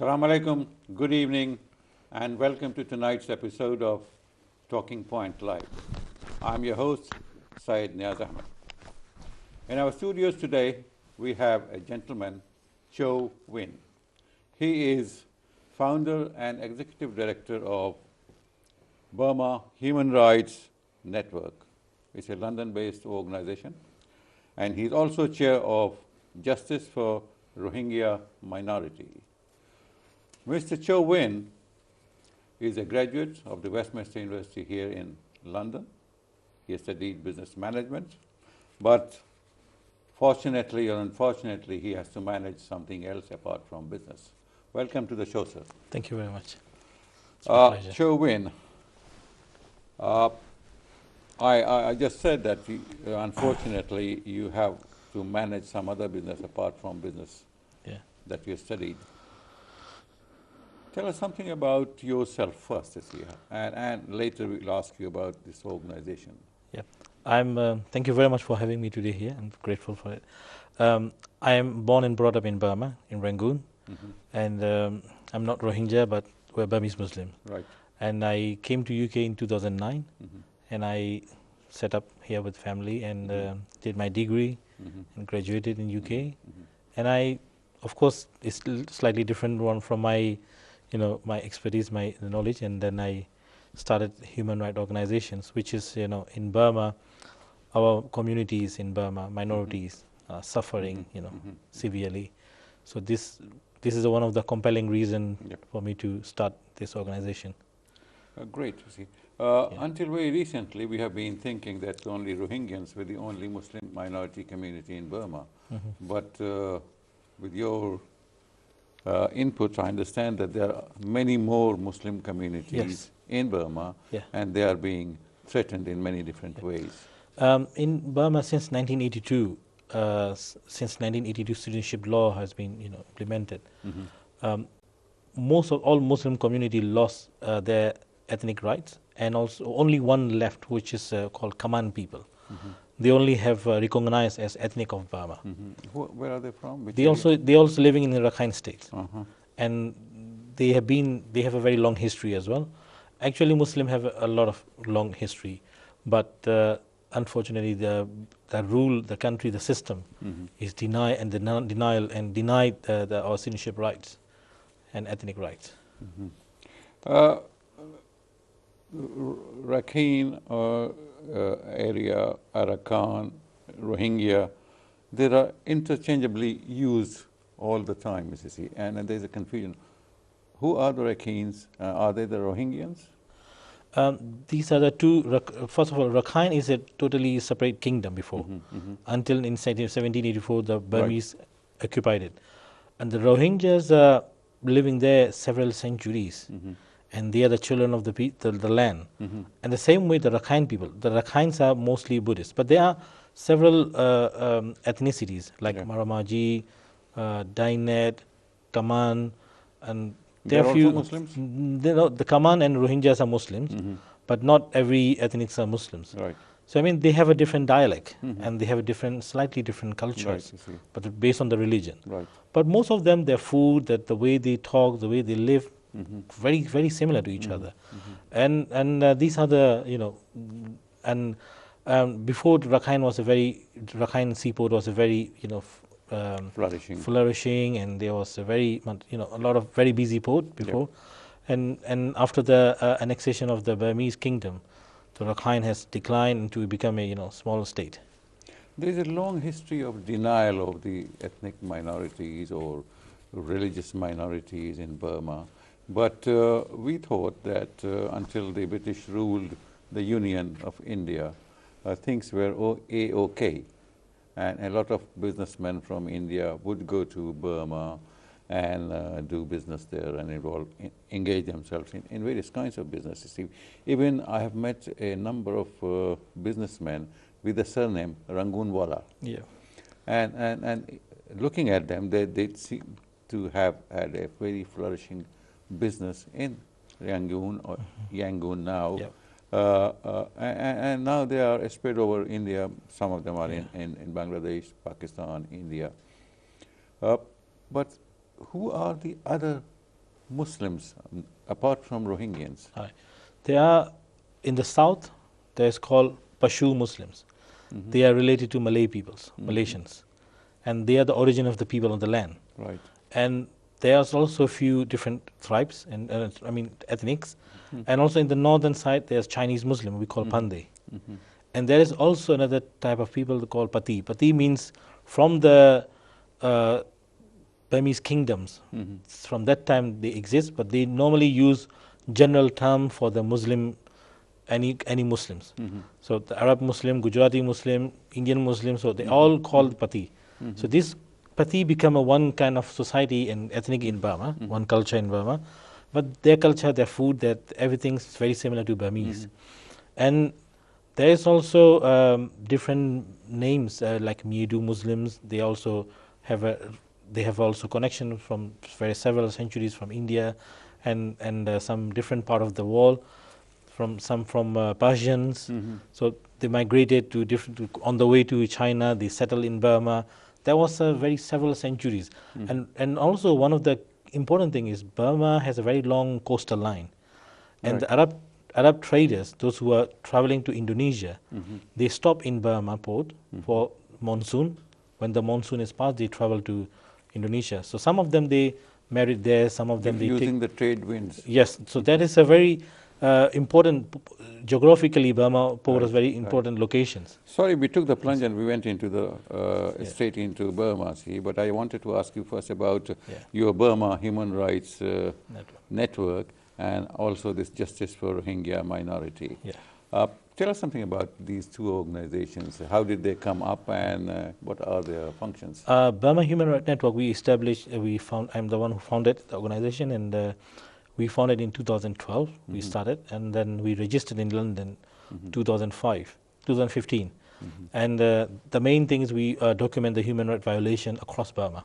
Assalamu alaikum, good evening, and welcome to tonight's episode of Talking Point Live. I'm your host, Syed Neaz Ahmad. In our studios today, we have a gentleman, Cho Win. He is founder and executive director of Burma Human Rights Network. It's a London-based organization, and he's also chair of Justice for Rohingya Minority. Mr. Cho Win is a graduate of the Westminster University here in London. He has studied business management, but fortunately or unfortunately, he has to manage something else apart from business. Welcome to the show, sir. Thank you very much. It's my pleasure. Cho Win, I just said that unfortunately you have to manage some other business apart from business that you studied. Tell us something about yourself first, and later we'll ask you about this organization. Yeah, thank you very much for having me today here. I'm grateful for it. I am born and brought up in Burma, in Rangoon, and I'm not Rohingya, but we're Burmese Muslim. Right. And I came to UK in 2009, and I set up here with family and did my degree and graduated in UK. And I, of course, it's slightly different one from my my expertise, my knowledge, and then I started human rights organizations, which is, in Burma, our communities in Burma, minorities, are suffering, severely. So this is one of the compelling reasons for me to start this organization. Great to see. Until very recently, we have been thinking that only Rohingyans were the only Muslim minority community in Burma. But with your input, I understand that there are many more Muslim communities in Burma, and they are being threatened in many different ways. In Burma, since 1982, citizenship law has been implemented. All Muslim community lost their ethnic rights, and also only one left, which is called Kaman people. They only have recognized as ethnic of Burma. Where are they from? They also living in the Rakhine state, and they have a very long history as well. Actually, Muslim have a lot of long history, but unfortunately, the country, the system is denied our citizenship rights and ethnic rights. Rakhine area, Arakan, Rohingya, they are interchangeably used all the time, you see, and there's a confusion. Who are the Rakhines? Are they the Rohingyans? These are the two. First of all, Rakhine is a totally separate kingdom before, until in 1784 the Burmese occupied it, and the Rohingyas are living there several centuries. And they are the children of the land. And the same way the Rakhine people. The Rakhines are mostly Buddhist, but there are several ethnicities like Maramaji, Dainet, Kaman, and there are few Muslims. The Kaman and Rohingyas are Muslims, but not every ethnics are Muslims. Right. So I mean, they have a different dialect and they have a slightly different cultures, but based on the religion. Right. But most of them, their food, the way they talk, the way they live, very, very similar to each other. And these are the, and before Rakhine seaport was a very, flourishing, and there was a very, a lot of very busy port before. And after the annexation of the Burmese kingdom, the Rakhine has declined to become a, small state. There is a long history of denial of the ethnic minorities or religious minorities in Burma. But we thought that until the British ruled the Union of India, things were A-OK. And a lot of businessmen from India would go to Burma and do business there and engage themselves in various kinds of businesses. Even I have met a number of businessmen with the surname Rangoonwala. Yeah. And looking at them, they seem to have had a very flourishing business in Yangon or Yangon now. And now they are spread over India. Some of them are in Bangladesh, Pakistan, India. But who are the other Muslims apart from Rohingyans? Right. They are in the south. There's called Pashu Muslims. They are related to Malay peoples, Malaysians, and they are the origin of the people on the land. Right. And there's also a few different tribes and ethnics. And also in the northern side, there's Chinese Muslim we call Pandey. And there is also another type of people called Pati. Pati means from the Burmese kingdoms. From that time they exist, but they normally use general term for the Muslim, any Muslims. So the Arab Muslim, Gujarati Muslim, Indian Muslim, so they all called Pati. So this Pati become a one kind of society and ethnic in Burma, one culture in Burma. But their culture, their food, everything's very similar to Burmese. And there is also different names like Miedu Muslims. They also have also connection from several centuries from India, and some different part of the world, from Persians. So they migrated on the way to China. They settled in Burma. There was several centuries, and also one of the important thing is Burma has a very long coastal line, and the Arab traders, those who are traveling to Indonesia, they stop in Burma port for monsoon. When the monsoon is past, they travel to Indonesia. So some of them they married there, some of them they using the trade winds. Yes, so that is a very important, geographically Burma port is very important locations. Sorry, we took the plunge and we went into straight into Burma, see, but I wanted to ask you first about your Burma Human Rights Network and also this Justice for Rohingya Minority. Tell us something about these two organizations. How did they come up and what are their functions? Burma Human Rights Network, I'm the one who founded the organization, and we founded in 2012, we started, and then we registered in London 2015. And the main thing is we document the human rights violation across Burma.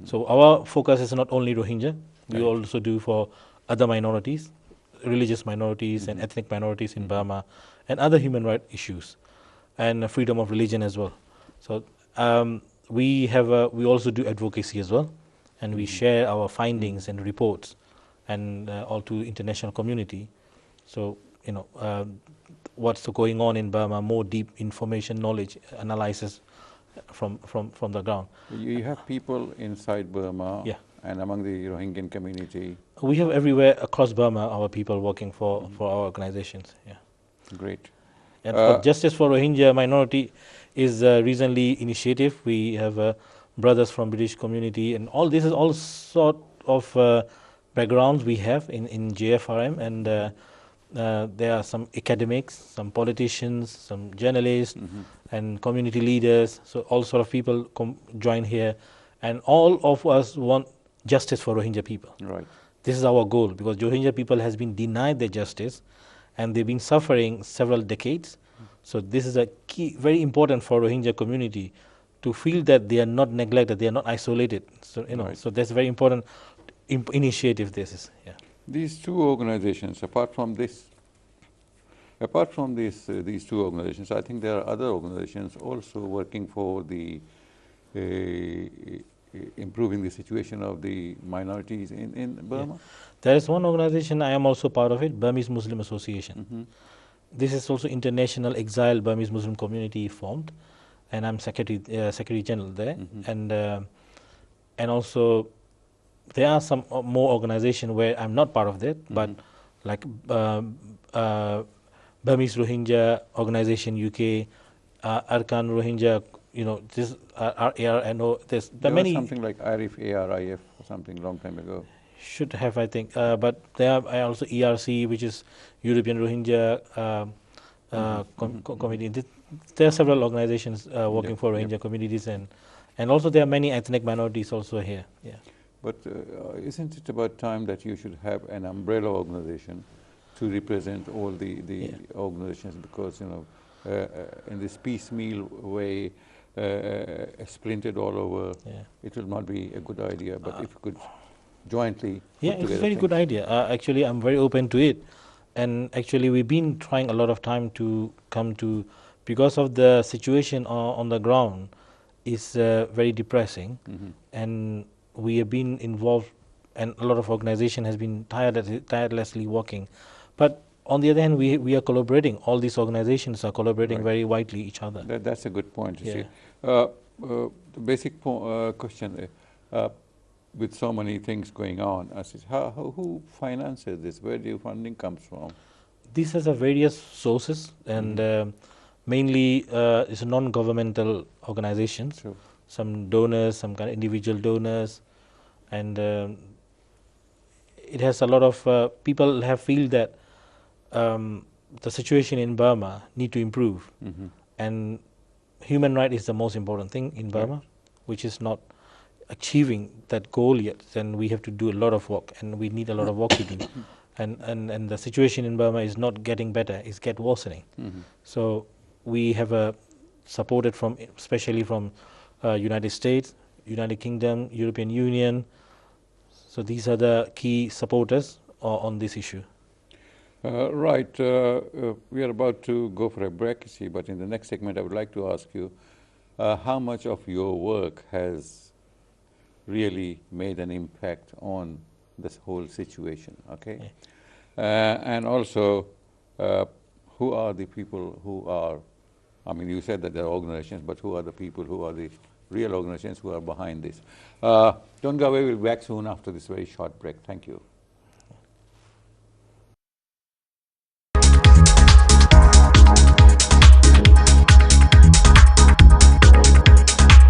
So our focus is not only Rohingya, we also do for other minorities, religious minorities and ethnic minorities in Burma, and other human rights issues, and freedom of religion as well. So we also do advocacy as well, and we share our findings and reports and all to international community. So what's going on in Burma, more deep information, knowledge, analysis from the ground. You have people inside Burma and among the Rohingyan community. We have everywhere across Burma our people working for our organizations. Great. And for Justice for Rohingya Minority is a recently initiative. We have brothers from British community, and all this is all sort of backgrounds we have in JFRM, and there are some academics, some politicians, some journalists, and community leaders. So all sort of people join here, and all of us want justice for Rohingya people. Right. This is our goal, because Rohingya people has been denied their justice, and they've been suffering several decades. So this is a key, very important for Rohingya community to feel that they are not neglected, they are not isolated. So so that's very important initiative. This is These two organizations, apart from these two organizations, I think there are other organizations also working for the improving the situation of the minorities in Burma. There is one organization I am also part of it, Burmese Muslim Association. This is also international exiled Burmese Muslim community formed, and I'm Secretary General there. And also there are some more organizations where I'm not part of that, but like Burmese Rohingya Organization UK, Arkan Rohingya, this ARNO. There was something like ARIF or something long time ago. Should have, I think, but there are also ERC, which is European Rohingya Committee. There are several organizations working for Rohingya communities, and also there are many ethnic minorities also here. But isn't it about time that you should have an umbrella organization to represent all the organizations, because in this piecemeal way, splintered all over, it will not be a good idea. But if you could jointly it's a very good idea. Actually, I'm very open to it, and actually we've been trying a lot of time to come to, because of the situation on the ground is very depressing, and we have been involved and a lot of organization has been tirelessly working. But on the other hand, we are collaborating. All these organizations are collaborating very widely each other. That's a good point. You Yeah. see, the basic question with so many things going on, is who finances this? Where do funding comes from? These are various sources, and mainly it's non-governmental organizations. Sure. Some donors, some kind of individual donors, and it has a lot of people have feel that the situation in Burma need to improve, and human right is the most important thing in Burma, which is not achieving that goal yet. Then we have to do a lot of work, and we need a lot of work to do. And the situation in Burma is not getting better; it's get worsening. So we have supported from, especially from United States, United Kingdom, European Union. So these are the key supporters on this issue. Right. We are about to go for a break, you see, but in the next segment, I would like to ask you how much of your work has really made an impact on this whole situation, okay? And also, who are the people who are, I mean, you said that there are organizations, but who are the people, who are the real organizations who are behind this? Don't go away, we'll be back soon after this very short break. Thank you.